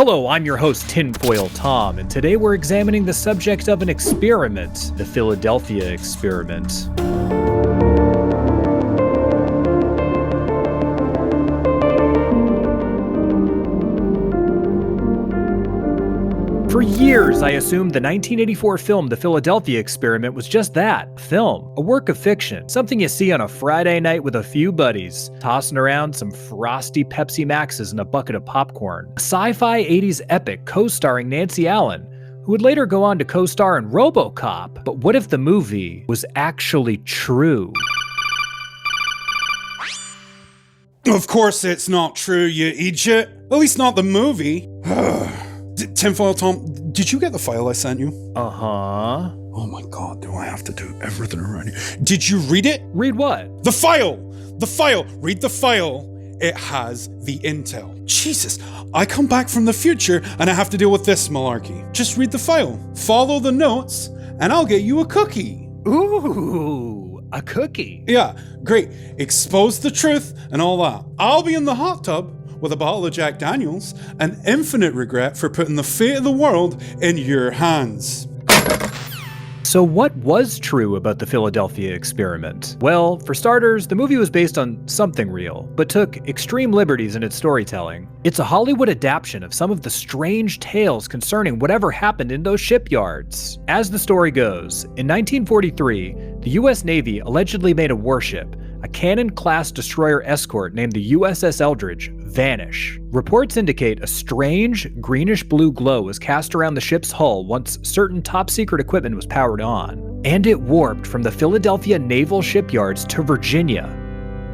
Hello, I'm your host, Tinfoil Tom, and today we're examining the subject of an experiment, the Philadelphia experiment. For years, I assumed the 1984 film The Philadelphia Experiment was just that, a film, a work of fiction, something you see on a Friday night with a few buddies, tossing around some frosty Pepsi Maxes and a bucket of popcorn. A sci-fi 80s epic co-starring Nancy Allen, who would later go on to co-star in RoboCop. But what if the movie was actually true? Of course it's not true, you idiot. At least not the movie. Tinfoil Tom, did you get the file I sent you? Uh-huh. Oh my god, do I have to do everything around here? Did you read it? Read what? The file! The file! Read the file. It has the intel. Jesus, I come back from the future and I have to deal with this malarkey. Just read the file, follow the notes, and I'll get you a cookie. Ooh, a cookie. Yeah, great. Expose the truth and all that. I'll be in the hot tub with a bottle of Jack Daniels, and infinite regret for putting the fate of the world in your hands. So what was true about the Philadelphia experiment? Well, for starters, the movie was based on something real, but took extreme liberties in its storytelling. It's a Hollywood adaptation of some of the strange tales concerning whatever happened in those shipyards. As the story goes, in 1943, the US Navy allegedly made a warship, a Cannon-class destroyer escort named the USS Eldridge, vanish. Reports indicate a strange, greenish-blue glow was cast around the ship's hull once certain top-secret equipment was powered on. And it warped from the Philadelphia naval shipyards to Virginia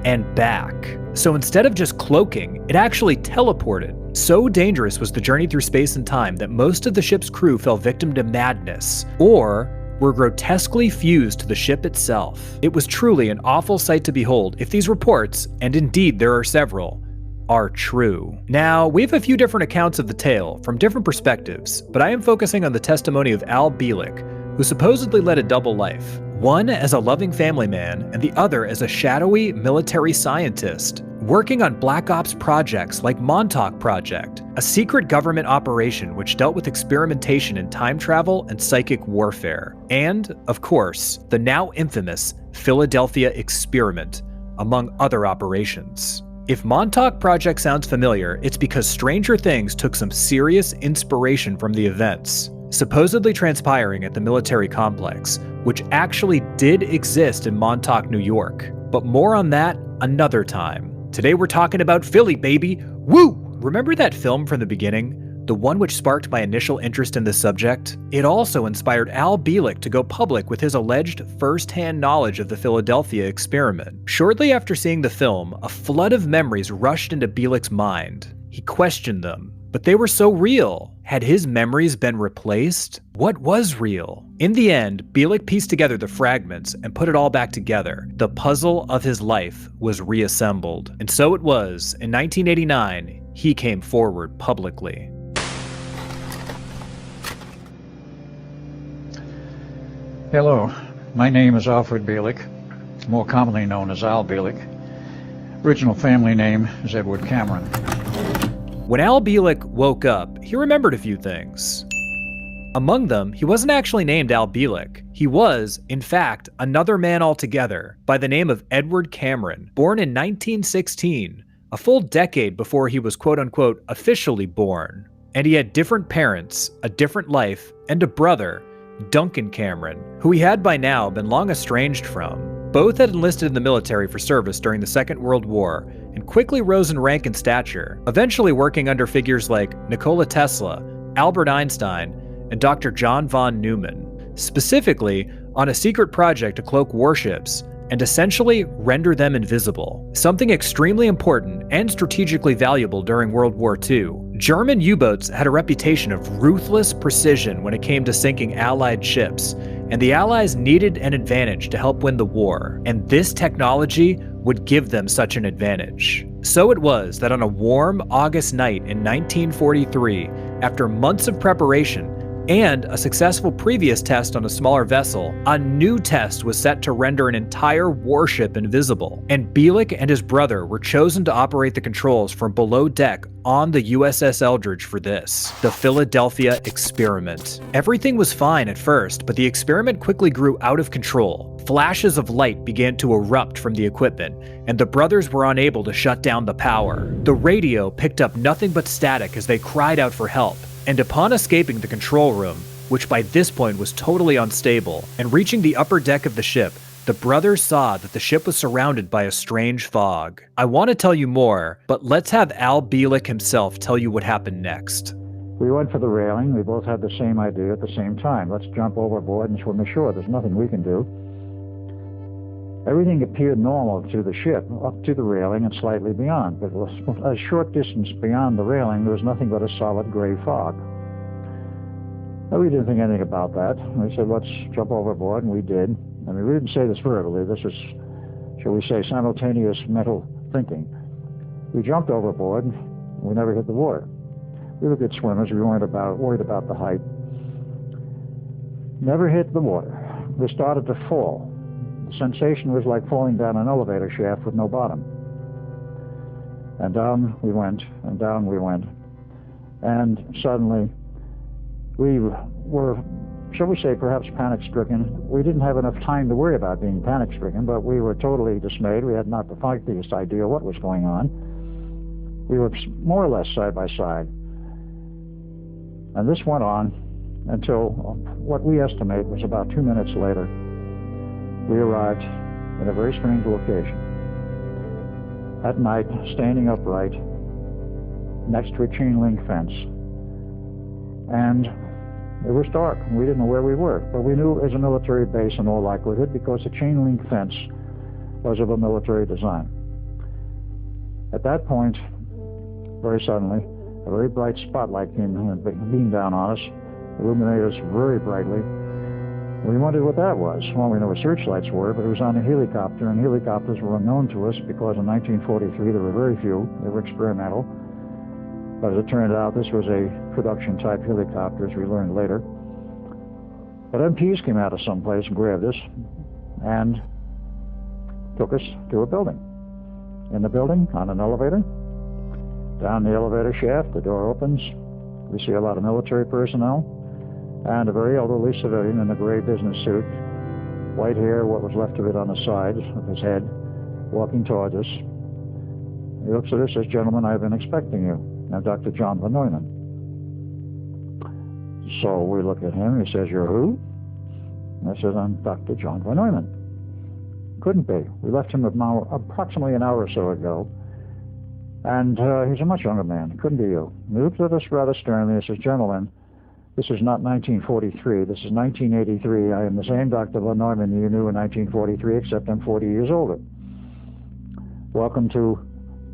and back. So instead of just cloaking, it actually teleported. So dangerous was the journey through space and time that most of the ship's crew fell victim to madness, or were grotesquely fused to the ship itself. It was truly an awful sight to behold if these reports, and indeed there are several, are true. Now, we have a few different accounts of the tale from different perspectives, but I am focusing on the testimony of Al Bielek, who supposedly led a double life, one as a loving family man and the other as a shadowy military scientist, working on Black Ops projects like Montauk Project, a secret government operation which dealt with experimentation in time travel and psychic warfare, and, of course, the now infamous Philadelphia experiment, among other operations. If Montauk Project sounds familiar, it's because Stranger Things took some serious inspiration from the events supposedly transpiring at the military complex, which actually did exist in Montauk, New York. But more on that another time. Today we're talking about Philly, baby! Woo! Remember that film from the beginning? The one which sparked my initial interest in the subject? It also inspired Al Bielek to go public with his alleged first-hand knowledge of the Philadelphia experiment. Shortly after seeing the film, a flood of memories rushed into Bielek's mind. He questioned them, but they were so real. Had his memories been replaced? What was real? In the end, Bielek pieced together the fragments and put it all back together. The puzzle of his life was reassembled. And so it was, in 1989, he came forward publicly. Hello, my name is Alfred Bielek, more commonly known as Al Bielek. Original family name is Edward Cameron. When Al Bielek woke up, he remembered a few things. Among them, he wasn't actually named Al Bielek. He was, in fact, another man altogether, by the name of Edward Cameron, born in 1916, a full decade before he was quote-unquote officially born. And he had different parents, a different life, and a brother, Duncan Cameron, who he had by now been long estranged from. Both had enlisted in the military for service during the Second World War and quickly rose in rank and stature, eventually working under figures like Nikola Tesla, Albert Einstein, and Dr. John von Neumann, specifically on a secret project to cloak warships and essentially render them invisible, something extremely important and strategically valuable during World War II. German U-boats had a reputation of ruthless precision when it came to sinking Allied ships, and the Allies needed an advantage to help win the war, and this technology would give them such an advantage. So it was that on a warm August night in 1943, after months of preparation, And a successful previous test on a smaller vessel, a new test was set to render an entire warship invisible, and Bielek and his brother were chosen to operate the controls from below deck on the USS Eldridge for this, the Philadelphia experiment. Everything was fine at first, but the experiment quickly grew out of control. Flashes of light began to erupt from the equipment, and the brothers were unable to shut down the power. The radio picked up nothing but static as they cried out for help, and upon escaping the control room, which by this point was totally unstable, and reaching the upper deck of the ship, the brothers saw that the ship was surrounded by a strange fog. I want to tell you more, but let's have Al Bielek himself tell you what happened next. We went for the railing. We both had the same idea at the same time. Let's jump overboard and swim ashore. There's nothing we can do. Everything appeared normal to the ship, up to the railing and slightly beyond. But a short distance beyond the railing, there was nothing but a solid gray fog. Well, we didn't think anything about that. We said, let's jump overboard, and we did. I mean, we didn't say this verbally. This was, shall we say, simultaneous mental thinking. We jumped overboard, and we never hit the water. We were good swimmers. We weren't worried about the height. Never hit the water. We started to fall. The sensation was like falling down an elevator shaft with no bottom. And down we went, and down we went. And suddenly, we were, shall we say, perhaps panic-stricken. We didn't have enough time to worry about being panic-stricken, but we were totally dismayed. We had not the slightest idea what was going on. We were more or less side by side. And this went on until what we estimate was about 2 minutes later. We arrived in a very strange location. At night, standing upright, next to a chain link fence. And it was dark. We didn't know where we were, but we knew it was a military base in all likelihood because the chain link fence was of a military design. At that point, very suddenly, a very bright spotlight beamed down on us, illuminated us very brightly. We wondered what that was. Well, we know what searchlights were, but it was on a helicopter, and helicopters were unknown to us because in 1943 there were very few. They were experimental. But as it turned out, this was a production-type helicopter, as we learned later. But MPs came out of someplace and grabbed us and took us to a building. In the building, on an elevator, down the elevator shaft, the door opens. We see a lot of military personnel and a very elderly civilian in a gray business suit, white hair, what was left of it on the side of his head, walking towards us. He looks at us and says, "Gentlemen, I've been expecting you. I'm Dr. John von Neumann." So we look at him. He says, "You're who?" And I says, "I'm Dr. John von Neumann." Couldn't be. We left him approximately an hour or so ago. And he's a much younger man. Couldn't be you. He looked at us rather sternly and says, "Gentlemen, this is not 1943. This is 1983. I am the same Dr. von Neumann you knew in 1943, except I'm 40 years older. Welcome to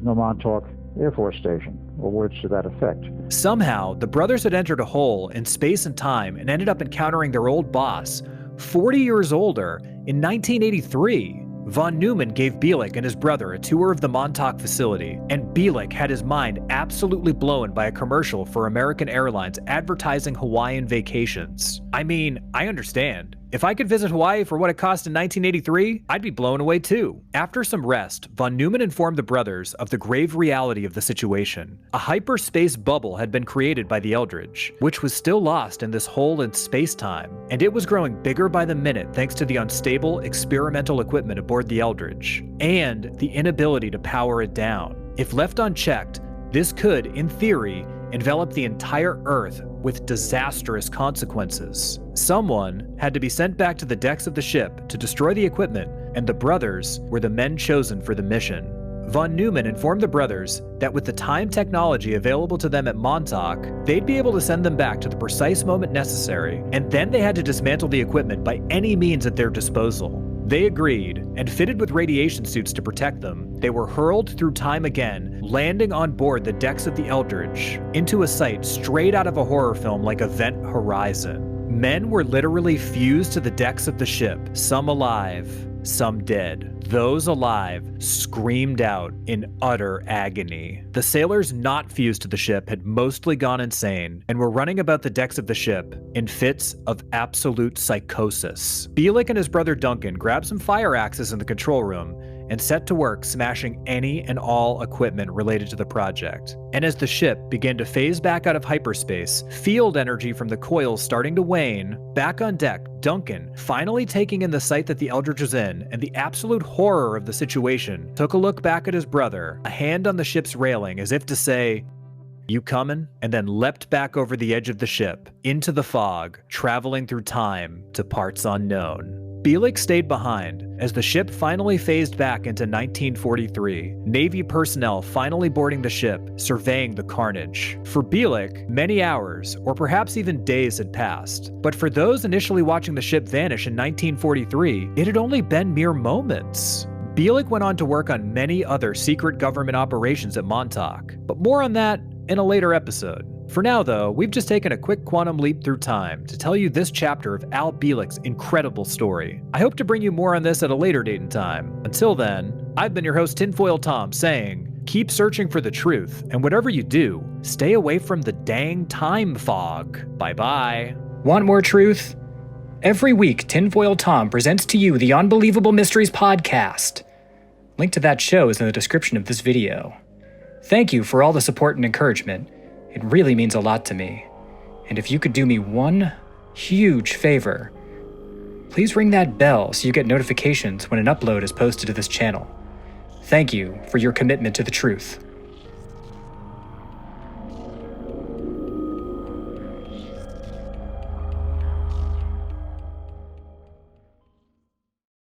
Montauk Air Force Station," or words to that effect. Somehow, the brothers had entered a hole in space and time and ended up encountering their old boss, 40 years older, in 1983. Von Neumann gave Bielek and his brother a tour of the Montauk facility, and Bielek had his mind absolutely blown by a commercial for American Airlines advertising Hawaiian vacations. I mean, I understand. If I could visit Hawaii for what it cost in 1983, I'd be blown away too. After some rest, von Neumann informed the brothers of the grave reality of the situation. A hyperspace bubble had been created by the Eldridge, which was still lost in this hole in space-time, and it was growing bigger by the minute thanks to the unstable experimental equipment aboard the Eldridge, and the inability to power it down. If left unchecked, this could, in theory, envelop the entire Earth with disastrous consequences. Someone had to be sent back to the decks of the ship to destroy the equipment, and the brothers were the men chosen for the mission. Von Neumann informed the brothers that with the time technology available to them at Montauk, they'd be able to send them back to the precise moment necessary, and then they had to dismantle the equipment by any means at their disposal. They agreed, and fitted with radiation suits to protect them, they were hurled through time again, landing on board the decks of the Eldridge, into a sight straight out of a horror film like Event Horizon. Men were literally fused to the decks of the ship, some alive, some dead. Those alive screamed out in utter agony. The sailors not fused to the ship had mostly gone insane and were running about the decks of the ship in fits of absolute psychosis. Bielek and his brother Duncan grabbed some fire axes in the control room and set to work smashing any and all equipment related to the project. And as the ship began to phase back out of hyperspace, field energy from the coils starting to wane, back on deck, Duncan, finally taking in the sight that the Eldridge was in and the absolute horror of the situation, took a look back at his brother, a hand on the ship's railing as if to say, "You coming?" and then leapt back over the edge of the ship, into the fog, traveling through time to parts unknown. Bielek stayed behind as the ship finally phased back into 1943, Navy personnel finally boarding the ship, surveying the carnage. For Bielek, many hours, or perhaps even days had passed, but for those initially watching the ship vanish in 1943, it had only been mere moments. Bielek went on to work on many other secret government operations at Montauk, but more on that in a later episode. For now, though, we've just taken a quick quantum leap through time to tell you this chapter of Al Bielek's incredible story. I hope to bring you more on this at a later date and time. Until then, I've been your host Tinfoil Tom saying, keep searching for the truth, and whatever you do, stay away from the dang time fog. Bye-bye. Want more truth? Every week, Tinfoil Tom presents to you the Unbelievable Mysteries podcast. Link to that show is in the description of this video. Thank you for all the support and encouragement. It really means a lot to me. And if you could do me one huge favor, please ring that bell so you get notifications when an upload is posted to this channel. Thank you for your commitment to the truth.